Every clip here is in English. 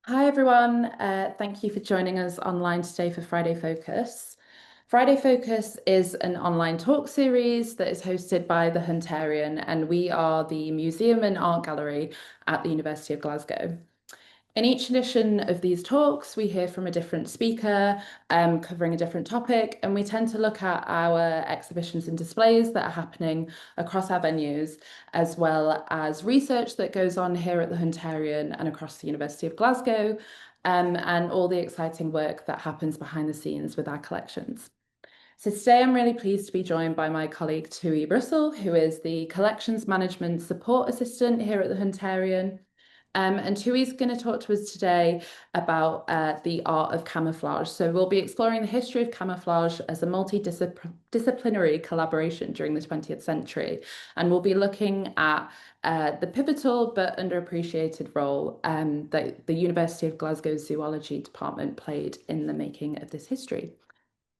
Hi everyone, thank you for joining us online today for Friday Focus. Friday Focus is an online talk series that is hosted by the Hunterian, and we are the museum and art gallery at the University of Glasgow. In each edition of these talks, we hear from a different speaker covering a different topic, and we tend to look at our exhibitions and displays that are happening across our venues, as well as research that goes on here at the Hunterian and across the University of Glasgow, and all the exciting work that happens behind the scenes with our collections. So today I'm really pleased to be joined by my colleague Tui Russell, who is the Collections Management Support Assistant here at the Hunterian. And Tui's going to talk to us today about the art of camouflage. So we'll be exploring the history of camouflage as a multidisciplinary collaboration during the 20th century. And we'll be looking at the pivotal but underappreciated role that the University of Glasgow's Zoology department played in the making of this history.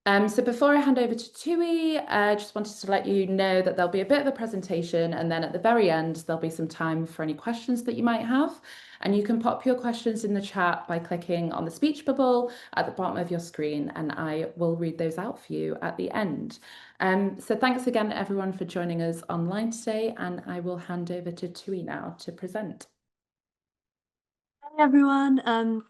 So before I hand over to Tui, I just wanted to let you know that there'll be a bit of a presentation, and then at the very end, there'll be some time for any questions that you might have. And you can pop your questions in the chat by clicking on the speech bubble at the bottom of your screen, and I will read those out for you at the end. So thanks again, everyone, for joining us online today, and I will hand over to Tui now to present. Hi everyone.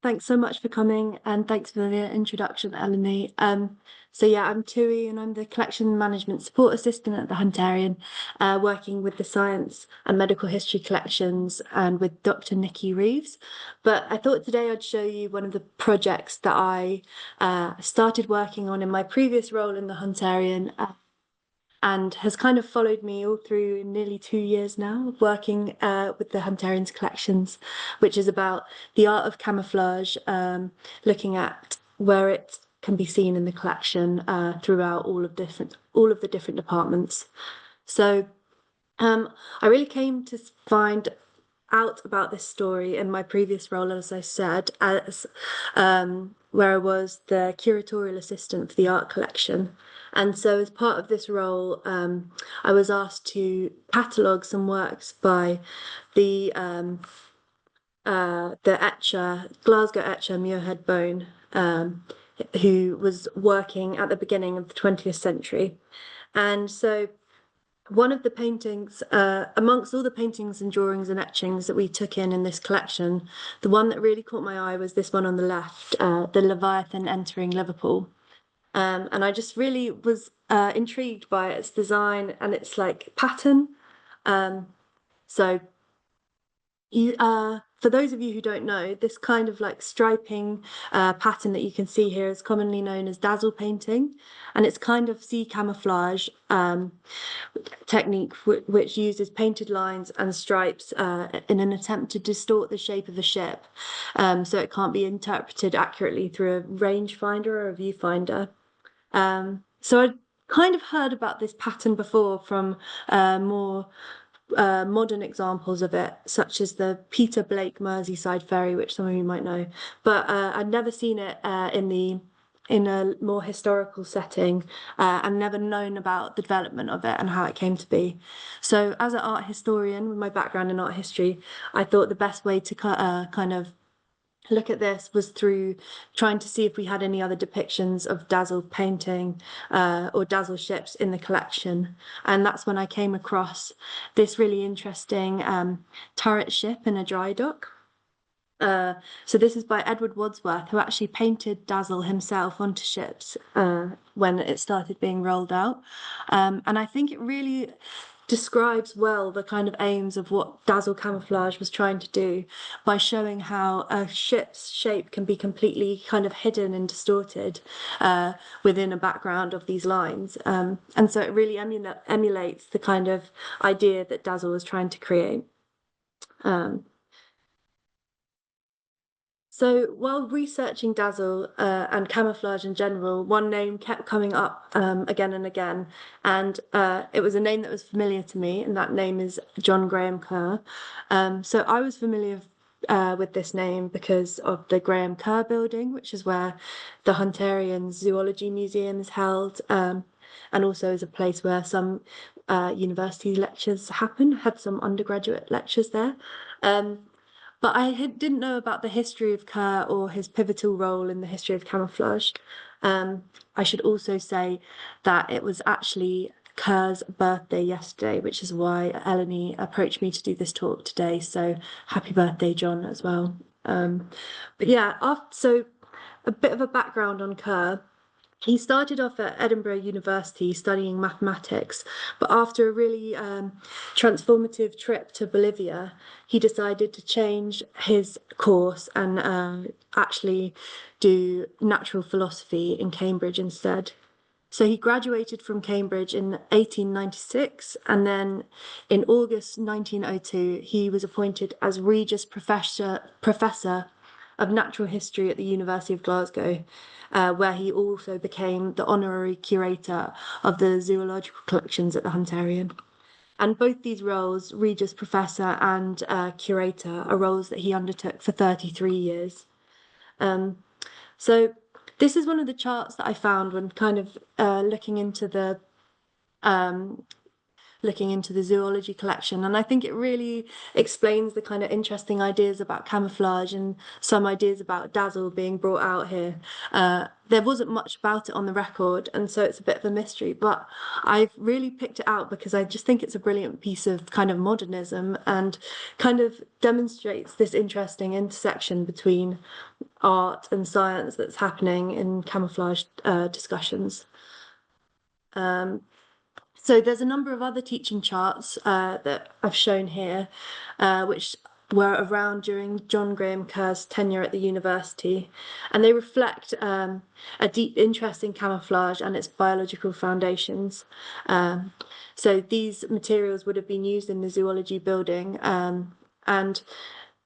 Thanks so much for coming and thanks for the introduction, Eleni. I'm Tui and I'm the Collection Management Support Assistant at the Hunterian, working with the Science and Medical History collections and with Dr. Nikki Reeves. But I thought today I'd show you one of the projects that I started working on in my previous role in the Hunterian, and has kind of followed me all through nearly 2 years now of working with the Hunterian's collections, which is about the art of camouflage, looking at where it can be seen in the collection throughout all of the different departments. So I really came to find out about this story in my previous role, as I said, as where I was the curatorial assistant for the art collection. And so, as part of this role, I was asked to catalogue some works by the etcher, Glasgow etcher Muirhead Bone, who was working at the beginning of the 20th century. And so one of the paintings, amongst all the paintings and drawings and etchings that we took in this collection, the one that really caught my eye was this one on the left, the Leviathan entering Liverpool. And I just really was intrigued by its design and its like pattern. So for those of you who don't know, this kind of like striping pattern that you can see here is commonly known as dazzle painting, and it's kind of sea camouflage technique which uses painted lines and stripes in an attempt to distort the shape of a ship, so it can't be interpreted accurately through a rangefinder or a viewfinder. So I'd kind of heard about this pattern before from more modern examples of it, such as the Peter Blake Merseyside ferry, which some of you might know, but I'd never seen it in a more historical setting, and never known about the development of it and how it came to be. So, as an art historian with my background in art history, I thought the best way to kind of look at this was through trying to see if we had any other depictions of dazzle painting or dazzle ships in the collection. And that's when I came across this really interesting turret ship in a dry dock. So this is by Edward Wadsworth, who actually painted Dazzle himself onto ships when it started being rolled out. And I think it really describes well the kind of aims of what Dazzle Camouflage was trying to do by showing how a ship's shape can be completely kind of hidden and distorted within a background of these lines. And so it really emulates the kind of idea that Dazzle was trying to create. So while researching Dazzle and camouflage in general, one name kept coming up again and again, and it was a name that was familiar to me, and that name is John Graham Kerr. So I was familiar with this name because of the Graham Kerr building, which is where the Hunterian Zoology Museum is held, and also is a place where some university lectures happen, had some undergraduate lectures there. But didn't know about the history of Kerr or his pivotal role in the history of camouflage. I should also say that it was actually Kerr's birthday yesterday, which is why Eleni approached me to do this talk today. So happy birthday, John, as well. But yeah, so a bit of a background on Kerr. He started off at Edinburgh University studying mathematics, but after a really transformative trip to Bolivia, he decided to change his course and actually do natural philosophy in Cambridge instead. So he graduated from Cambridge in 1896, and then in August 1902, he was appointed as Regius Professor of Natural History at the University of Glasgow, where he also became the honorary curator of the zoological collections at the Hunterian. And both these roles, Regius Professor and Curator, are roles that he undertook for 33 years. So this is one of the charts that I found when kind of looking into the zoology collection. And I think it really explains the kind of interesting ideas about camouflage and some ideas about dazzle being brought out here. There wasn't much about it on the record, and so it's a bit of a mystery, but I've really picked it out because I just think it's a brilliant piece of kind of modernism and kind of demonstrates this interesting intersection between art and science that's happening in camouflage discussions. So there's a number of other teaching charts that I've shown here, which were around during John Graham Kerr's tenure at the university, and they reflect a deep interest in camouflage and its biological foundations. So these materials would have been used in the zoology building, and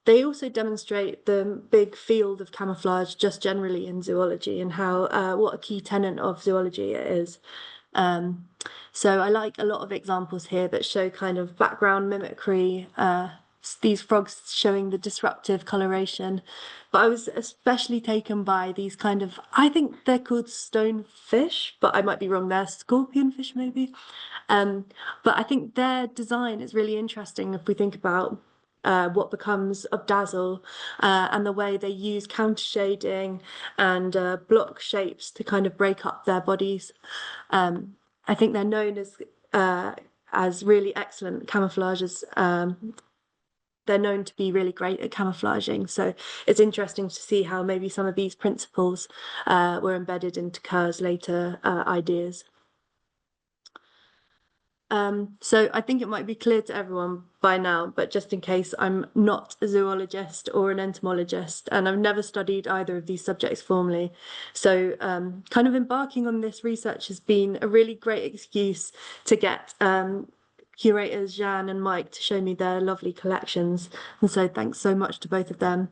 they also demonstrate the big field of camouflage just generally in zoology and how what a key tenet of zoology it is. So I like a lot of examples here that show kind of background mimicry, these frogs showing the disruptive coloration. But I was especially taken by these kind of, I think they're called stonefish, but I might be wrong there, scorpionfish maybe. But I think their design is really interesting if we think about what becomes of dazzle and the way they use counter shading and block shapes to kind of break up their bodies. I think they're known as really excellent camouflagers. They're known to be really great at camouflaging. So it's interesting to see how maybe some of these principles were embedded into Kerr's later ideas. So I think it might be clear to everyone by now, but just in case, I'm not a zoologist or an entomologist, and I've never studied either of these subjects formally. So kind of embarking on this research has been a really great excuse to get curators Jan and Mike to show me their lovely collections. And so thanks so much to both of them.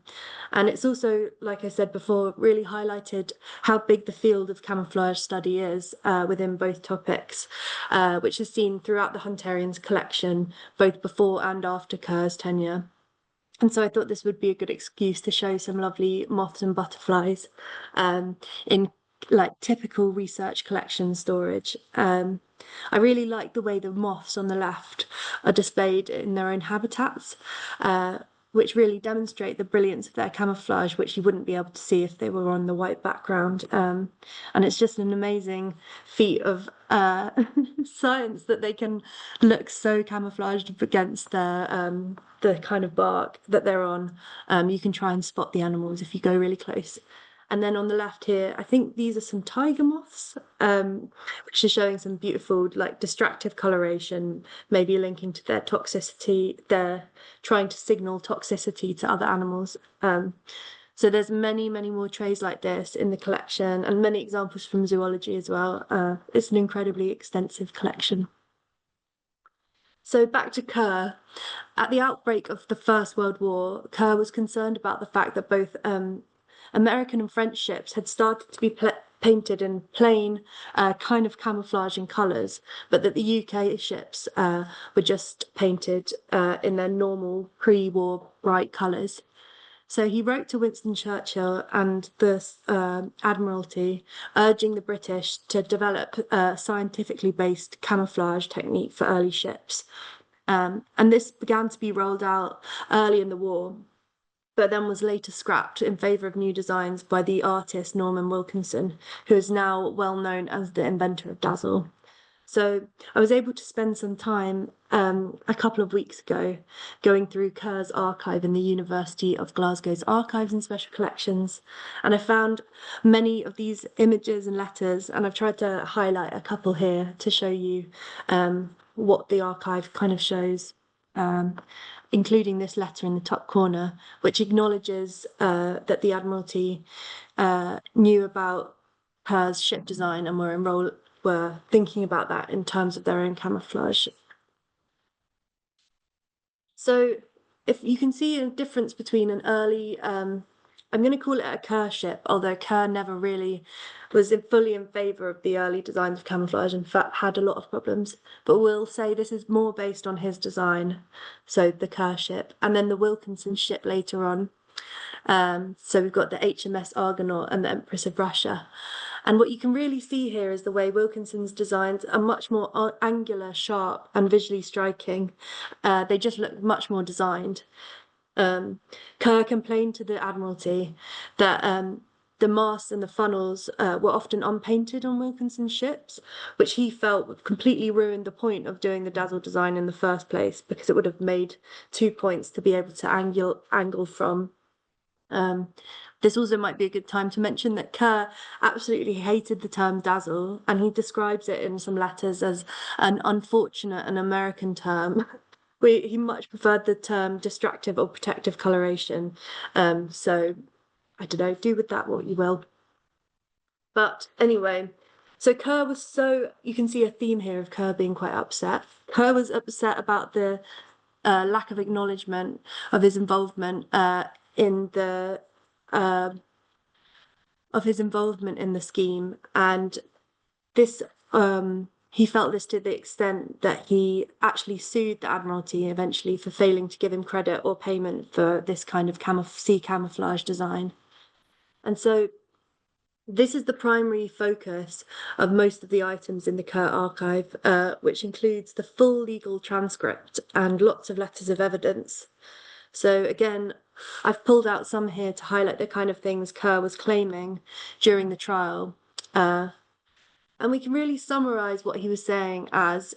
And it's also, like I said before, really highlighted how big the field of camouflage study is within both topics, which is seen throughout the Hunterian's collection, both before and after Kerr's tenure. And so I thought this would be a good excuse to show some lovely moths and butterflies in like typical research collection storage. I really like the way the moths on the left are displayed in their own habitats, which really demonstrate the brilliance of their camouflage, which you wouldn't be able to see if they were on the white background. And it's just an amazing feat of science that they can look so camouflaged against the kind of bark that they're on. You can try and spot the animals if you go really close. And then on the left here, I think these are some tiger moths, which are showing some beautiful, like distractive coloration, maybe linking to their toxicity. They're trying to signal toxicity to other animals. So there's many, many more trays like this in the collection and many examples from zoology as well. It's an incredibly extensive collection. So back to Kerr. At the outbreak of the First World War, Kerr was concerned about the fact that both American and French ships had started to be painted in plain kind of camouflaging colours, but that the UK ships were just painted in their normal pre-war bright colours. So he wrote to Winston Churchill and the Admiralty, urging the British to develop a scientifically based camouflage technique for early ships. And this began to be rolled out early in the war. but then was later scrapped in favour of new designs by the artist Norman Wilkinson, who is now well known as the inventor of Dazzle. So I was able to spend some time a couple of weeks ago going through Kerr's archive in the University of Glasgow's Archives and Special Collections, and I found many of these images and letters, and I've tried to highlight a couple here to show you what the archive kind of shows, including this letter in the top corner, which acknowledges that the Admiralty knew about Kerr's ship design and were thinking about that in terms of their own camouflage. So if you can see a difference between an early, I'm going to call it a Kerr ship, although Kerr never really was fully in favour of the early designs of camouflage, in fact had a lot of problems, but we'll say this is more based on his design, so the Kerr ship, and then the Wilkinson ship later on. So we've got the HMS Argonaut and the Empress of Russia. And what you can really see here is the way Wilkinson's designs are much more angular, sharp, and visually striking. They just look much more designed. Kerr complained to the Admiralty that the masts and the funnels were often unpainted on Wilkinson's ships, which he felt would completely ruined the point of doing the Dazzle design in the first place, because it would have made 2 points to be able to angle from. This also might be a good time to mention that Kerr absolutely hated the term dazzle, and he describes it in some letters as an unfortunate and American term. He much preferred the term distractive or protective coloration. So I don't know, do with that what you will. But anyway, so Kerr was you can see a theme here of Kerr being quite upset. Kerr was upset about the lack of acknowledgement of his involvement in the scheme, and this he felt this to the extent that he actually sued the Admiralty eventually for failing to give him credit or payment for this kind of sea camouflage design. And so this is the primary focus of most of the items in the Kerr archive, which includes the full legal transcript and lots of letters of evidence. So again, I've pulled out some here to highlight the kind of things Kerr was claiming during the trial. And we can really summarize what he was saying as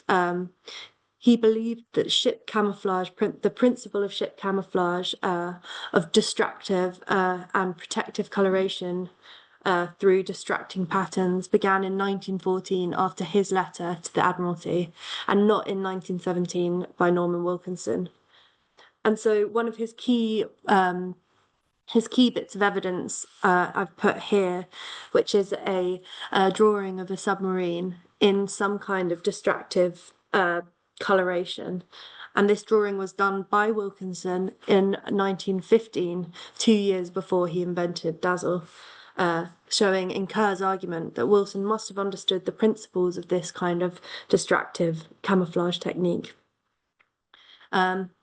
he believed that ship camouflage, the principle of ship camouflage, of distractive and protective coloration through distracting patterns, began in 1914 after his letter to the Admiralty, and not in 1917 by Norman Wilkinson. And so one of his key bits of evidence I've put here, which is a drawing of a submarine in some kind of distractive coloration. And this drawing was done by Wilkinson in 1915, 2 years before he invented Dazzle, showing in Kerr's argument that Wilson must have understood the principles of this kind of distractive camouflage technique.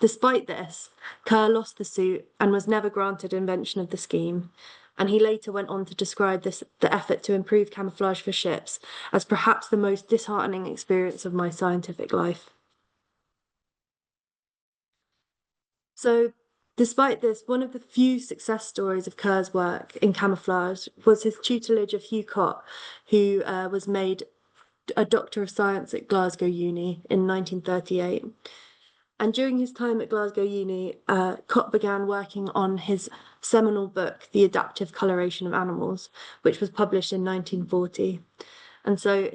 Despite this, Kerr lost the suit and was never granted invention of the scheme, and he later went on to describe the effort to improve camouflage for ships as perhaps the most disheartening experience of my scientific life. So, despite this, one of the few success stories of Kerr's work in camouflage was his tutelage of Hugh Cott, who was made a Doctor of Science at Glasgow Uni in 1938. And during his time at Glasgow Uni, Cott began working on his seminal book, The Adaptive Coloration of Animals, which was published in 1940. And so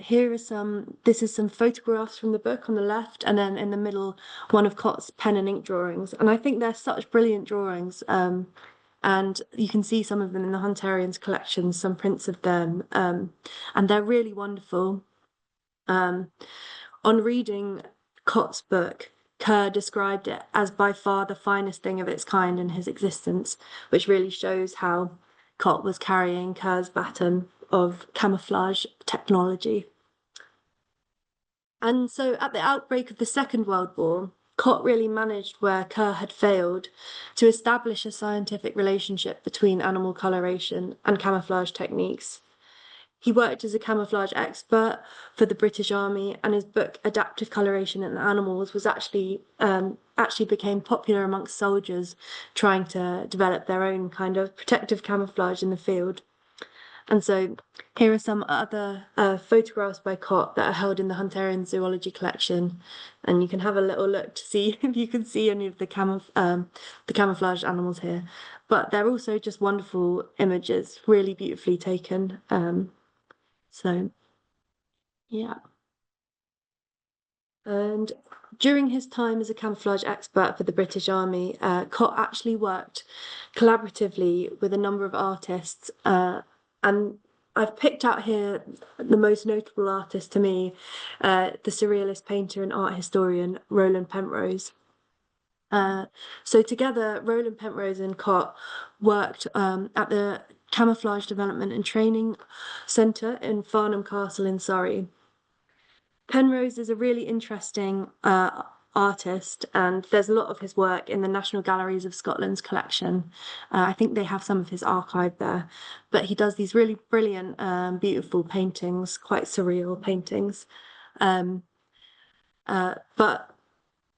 this is some photographs from the book on the left, and then in the middle, one of Cott's pen and ink drawings. And I think they're such brilliant drawings. And you can see some of them in the Hunterian's collection, some prints of them, and they're really wonderful. On reading Cott's book, Kerr described it as by far the finest thing of its kind in his existence, which really shows how Cott was carrying Kerr's baton of camouflage technology. And so at the outbreak of the Second World War, Cott really managed where Kerr had failed to establish a scientific relationship between animal coloration and camouflage techniques. He worked as a camouflage expert for the British Army, and his book Adaptive Coloration in Animals was actually became popular amongst soldiers trying to develop their own kind of protective camouflage in the field. And so here are some other photographs by Cott that are held in the Hunterian Zoology collection, and you can have a little look to see if you can see any of the camouflage animals here. But they're also just wonderful images, really beautifully taken. So yeah. And during his time as a camouflage expert for the British Army, Cott actually worked collaboratively with a number of artists. And I've picked out here the most notable artist to me, the surrealist painter and art historian Roland Penrose. So together, Roland Penrose and Cott worked at the Camouflage Development and Training Centre in Farnham Castle in Surrey. Penrose is a really interesting artist, and there's a lot of his work in the National Galleries of Scotland's collection. I think they have some of his archive there, but he does these really brilliant, beautiful paintings, quite surreal paintings. But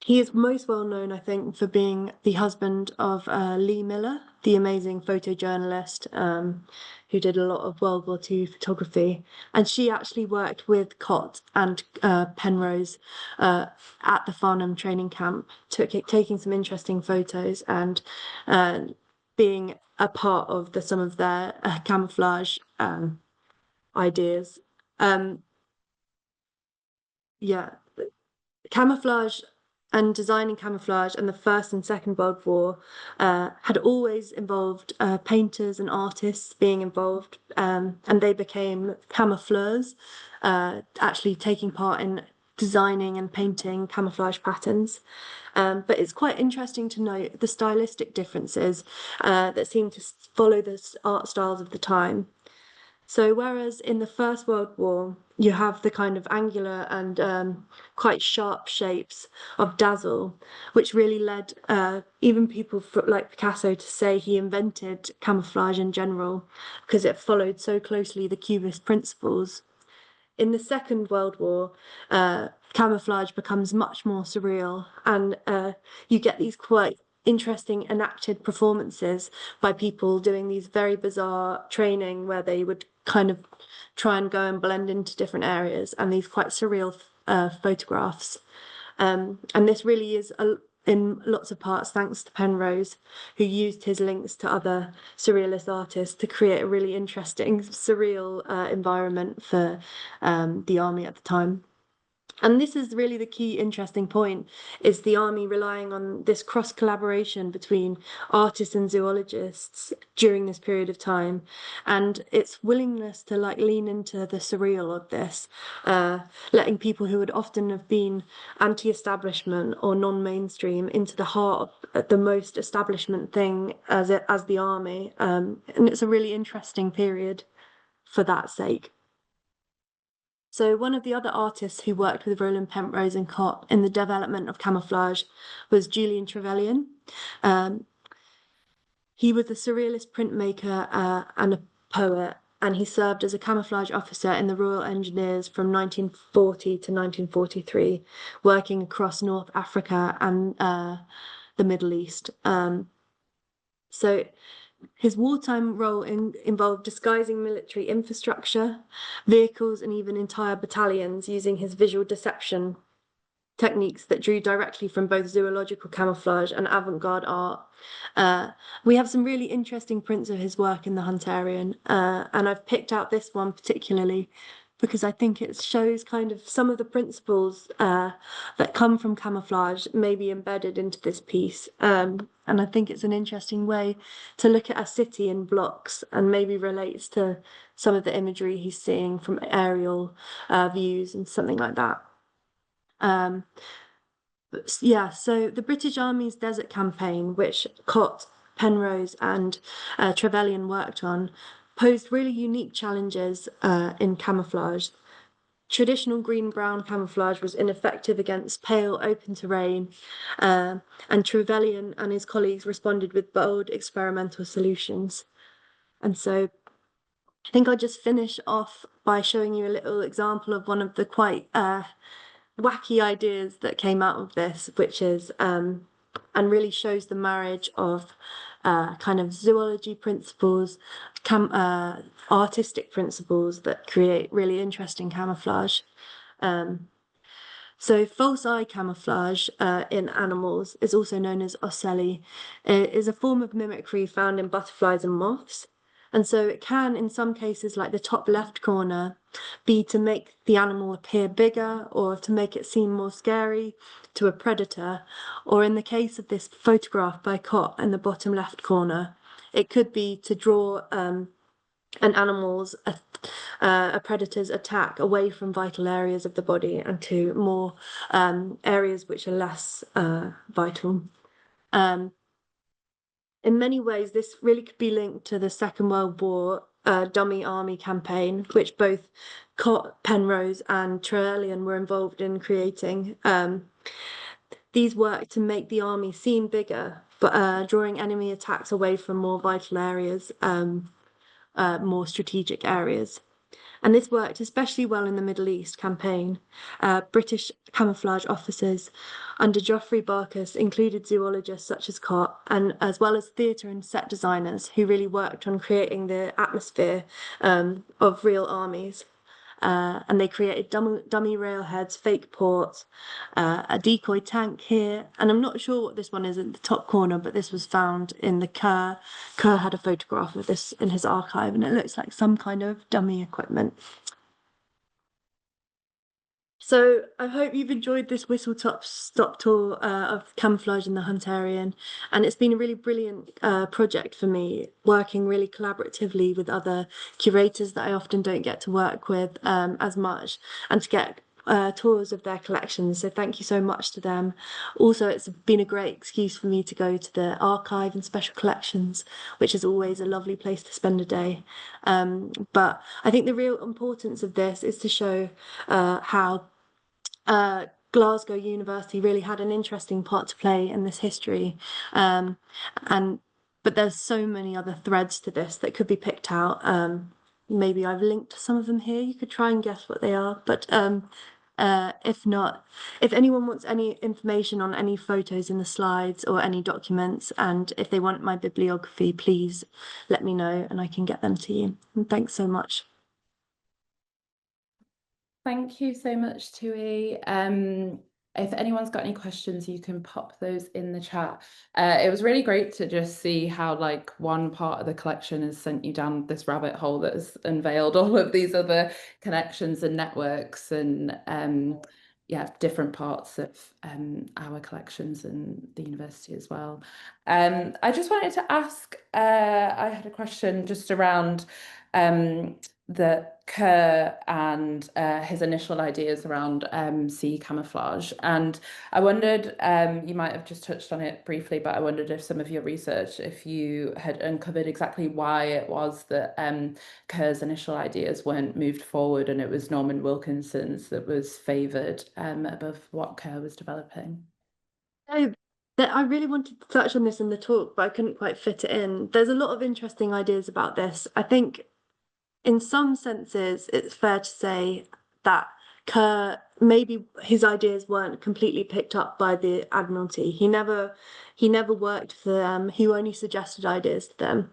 he is most well known, I think, for being the husband of Lee Miller, the amazing photojournalist who did a lot of World War II photography. And she actually worked with Cott and Penrose at the Farnham training camp, taking some interesting photos and being a part of some of their camouflage ideas. Yeah, camouflage and designing camouflage and the First and Second World War had always involved painters and artists being involved, and they became camoufleurs, actually taking part in designing and painting camouflage patterns. But it's quite interesting to note the stylistic differences that seem to follow the art styles of the time. So whereas in the First World War, you have the kind of angular and quite sharp shapes of Dazzle, which really led even people like Picasso to say he invented camouflage in general because it followed so closely the Cubist principles. In the Second World War, camouflage becomes much more surreal, and you get these quite interesting enacted performances by people doing these very bizarre training where they would kind of try and go and blend into different areas, and these quite surreal photographs. And this really is in lots of parts thanks to Penrose, who used his links to other surrealist artists to create a really interesting surreal environment for the army at the time. And this is really the key interesting point, is the army relying on this cross collaboration between artists and zoologists during this period of time, and its willingness to like lean into the surreal of this, letting people who would often have been anti-establishment or non-mainstream into the heart of the most establishment thing as the army. And it's a really interesting period for that sake. So one of the other artists who worked with Roland Penrose and Cott in the development of camouflage was Julian Trevelyan. He was a surrealist printmaker and a poet, and he served as a camouflage officer in the Royal Engineers from 1940 to 1943, working across North Africa and the Middle East. So his wartime role involved disguising military infrastructure, vehicles, and even entire battalions using his visual deception techniques that drew directly from both zoological camouflage and avant-garde art. We have some really interesting prints of his work in the Hunterian, and I've picked out this one particularly because I think it shows kind of some of the principles that come from camouflage maybe embedded into this piece. And I think it's an interesting way to look at a city in blocks and maybe relates to some of the imagery he's seeing from aerial views and something like that. Yeah, so the British Army's desert campaign, which Cott, Penrose, and Trevelyan worked on, posed really unique challenges in camouflage. Traditional green-brown camouflage was ineffective against pale, open terrain, and Trevelyan and his colleagues responded with bold experimental solutions. And so I think I'll just finish off by showing you a little example of one of the quite wacky ideas that came out of this, which is and really shows the marriage of kind of zoology principles, artistic principles that create really interesting camouflage. So false eye camouflage in animals is also known as ocelli. It is a form of mimicry found in butterflies and moths. And so it can, in some cases, like the top left corner, be to make the animal appear bigger or to make it seem more scary to a predator. Or in the case of this photograph by Cott in the bottom left corner, it could be to draw an animal's a predator's attack away from vital areas of the body and to more areas which are less vital. In many ways, this really could be linked to the Second World War dummy army campaign, which both Cott, Penrose, and Trevelyan were involved in creating. These worked to make the army seem bigger, but drawing enemy attacks away from more vital areas, more strategic areas. And this worked especially well in the Middle East campaign. British camouflage officers under Geoffrey Barkas included zoologists such as Cott, and as well as theatre and set designers who really worked on creating the atmosphere of real armies. And they created dummy railheads, fake ports, a decoy tank here. And I'm not sure what this one is in the top corner, but this was found in the Kerr. Kerr had a photograph of this in his archive, and it looks like some kind of dummy equipment. So I hope you've enjoyed this whistle-stop tour of camouflage in the Hunterian, and it's been a really brilliant project for me, working really collaboratively with other curators that I often don't get to work with as much, and to get tours of their collections. So thank you so much to them. Also, it's been a great excuse for me to go to the archive and special collections, which is always a lovely place to spend a day. But I think the real importance of this is to show how Glasgow University really had an interesting part to play in this history. And but there's so many other threads to this that could be picked out. Maybe I've linked some of them here. You could try and guess what they are. But if not, if anyone wants any information on any photos in the slides or any documents, and if they want my bibliography, please let me know and I can get them to you. And thanks so much. Thank you so much, Tui. If anyone's got any questions, you can pop those in the chat. It was really great to just see how like one part of the collection has sent you down this rabbit hole that has unveiled all of these other connections and networks and yeah, different parts of our collections and the university as well. I just wanted to ask, I had a question just around the Kerr and his initial ideas around sea camouflage. And I wondered, you might have just touched on it briefly, but I wondered if some of your research, if you had uncovered exactly why it was that Kerr's initial ideas weren't moved forward and it was Norman Wilkinson's that was favoured above what Kerr was developing. So I really wanted to touch on this in the talk, but I couldn't quite fit it in. There's a lot of interesting ideas about this. I think in some senses, it's fair to say that Kerr, maybe his ideas weren't completely picked up by the Admiralty. He never worked for them. He only suggested ideas to them.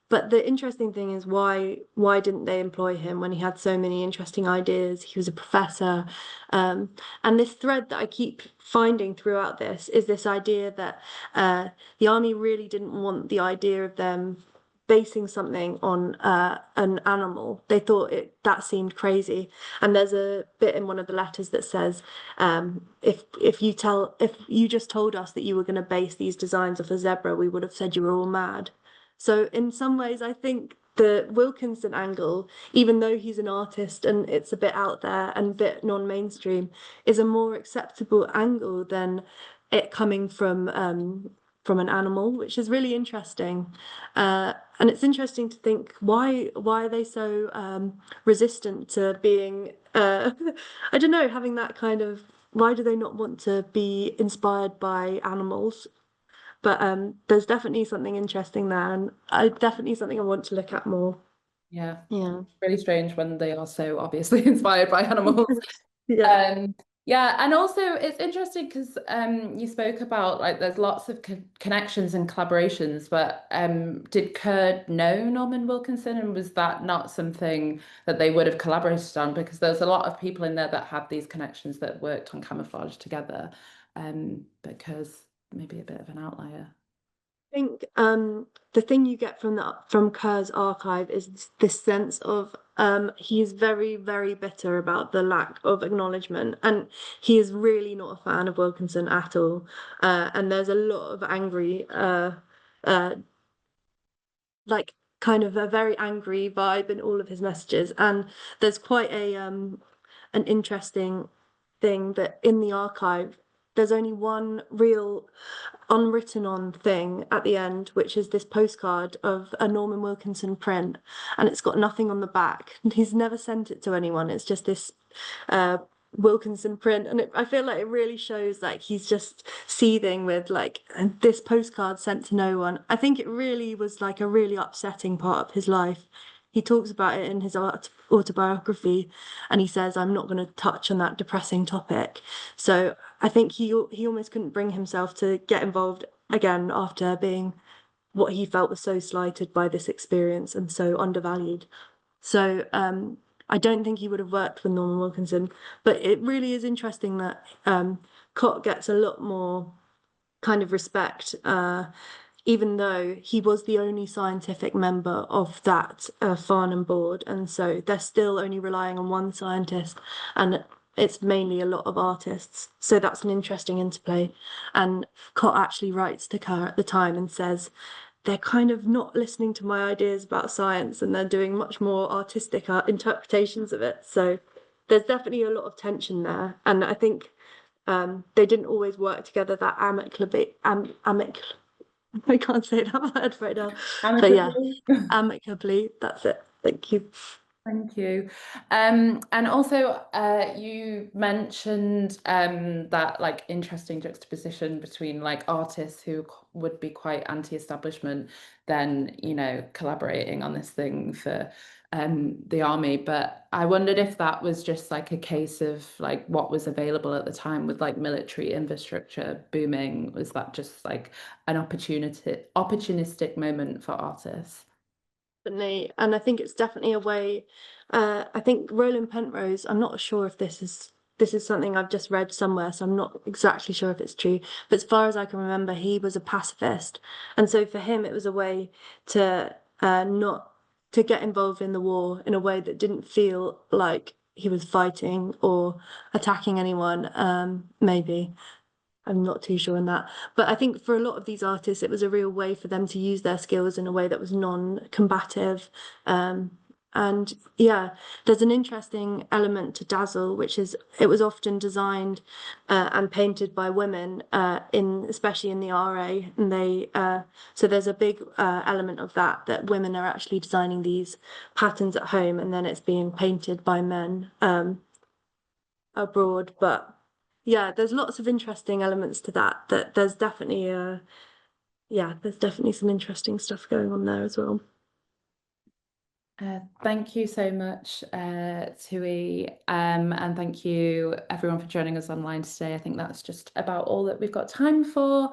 But the interesting thing is why didn't they employ him when he had so many interesting ideas? He was a professor. And this thread that I keep finding throughout this is this idea that the army really didn't want the idea of them basing something on an animal. They thought that seemed crazy. And there's a bit in one of the letters that says, if you just told us that you were going to base these designs off a zebra, we would have said you were all mad. So in some ways, I think the Wilkinson angle, even though he's an artist and it's a bit out there and a bit non-mainstream, is a more acceptable angle than it coming from an animal, which is really interesting. And it's interesting to think why are they so resistant to being I don't know, having that kind of, why do they not want to be inspired by animals? But there's definitely something interesting there, and definitely something I want to look at more. Yeah, Yeah. really strange when they are so obviously inspired by animals. Yeah. Um, yeah, and also it's interesting because you spoke about like there's lots of connections and collaborations, but did Kerr know Norman Wilkinson, and was that not something that they would have collaborated on? Because there's a lot of people in there that have these connections that worked on camouflage together, but Kerr's maybe a bit of an outlier. I think the thing you get from Kerr's archive is this sense of he's very, very bitter about the lack of acknowledgement, and he is really not a fan of Wilkinson at all. And there's a lot of angry uh like kind of a very angry vibe in all of his messages. And there's quite a an interesting thing that in the archive there's only one real unwritten on thing at the end, which is this postcard of a Norman Wilkinson print, and it's got nothing on the back. He's never sent it to anyone. It's just this uh, Wilkinson print, and I feel like it really shows like he's just seething with like this postcard sent to no one. I think it really was like a really upsetting part of his life. He talks about it in his autobiography, and he says, "I'm not going to touch on that depressing topic." So I think he almost couldn't bring himself to get involved again after being what he felt was so slighted by this experience and so undervalued. So I don't think he would have worked with Norman Wilkinson, but it really is interesting that Cott gets a lot more kind of respect, even though he was the only scientific member of that Farnham board, and so they're still only relying on one scientist, and it's mainly a lot of artists. So that's an interesting interplay. And Cott actually writes to Kerr at the time and says, they're kind of not listening to my ideas about science and they're doing much more artistic interpretations of it. So there's definitely a lot of tension there. And I think they didn't always work together that amicably. I can't say that word right now. But yeah, Amicably. amicably. That's it. Thank you. Thank you. And also, you mentioned that like interesting juxtaposition between like artists who would be quite anti-establishment, then collaborating on this thing for the army. But I wondered if that was just like a case of like what was available at the time with like military infrastructure booming. Was that just like an opportunistic moment for artists? Definitely, and I think it's definitely a way. I think Roland Penrose. I'm not sure if this is something I've just read somewhere, so I'm not exactly sure if it's true. But as far as I can remember, he was a pacifist, and so for him, it was a way to not to get involved in the war in a way that didn't feel like he was fighting or attacking anyone. Maybe. I'm not too sure on that. But I think for a lot of these artists, it was a real way for them to use their skills in a way that was non-combative. And yeah, there's an interesting element to Dazzle, which is it was often designed and painted by women especially in the RA, and so there's a big element of that women are actually designing these patterns at home, and then it's being painted by men abroad. But yeah, there's lots of interesting elements to that. There's definitely there's definitely some interesting stuff going on there as well. Thank you so much, Tui, and thank you everyone for joining us online today. I think that's just about all that we've got time for.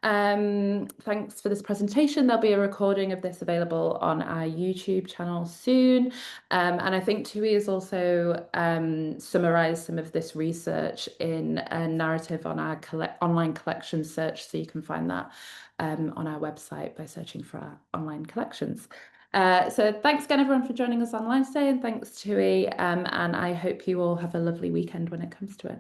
Thanks for this presentation. There'll be a recording of this available on our YouTube channel soon. And I think Tui has also summarized some of this research in a narrative on our online collection search, so you can find that on our website by searching for our online collections. So thanks again, everyone, for joining us online today, and thanks, Tui. And I hope you all have a lovely weekend when it comes to it.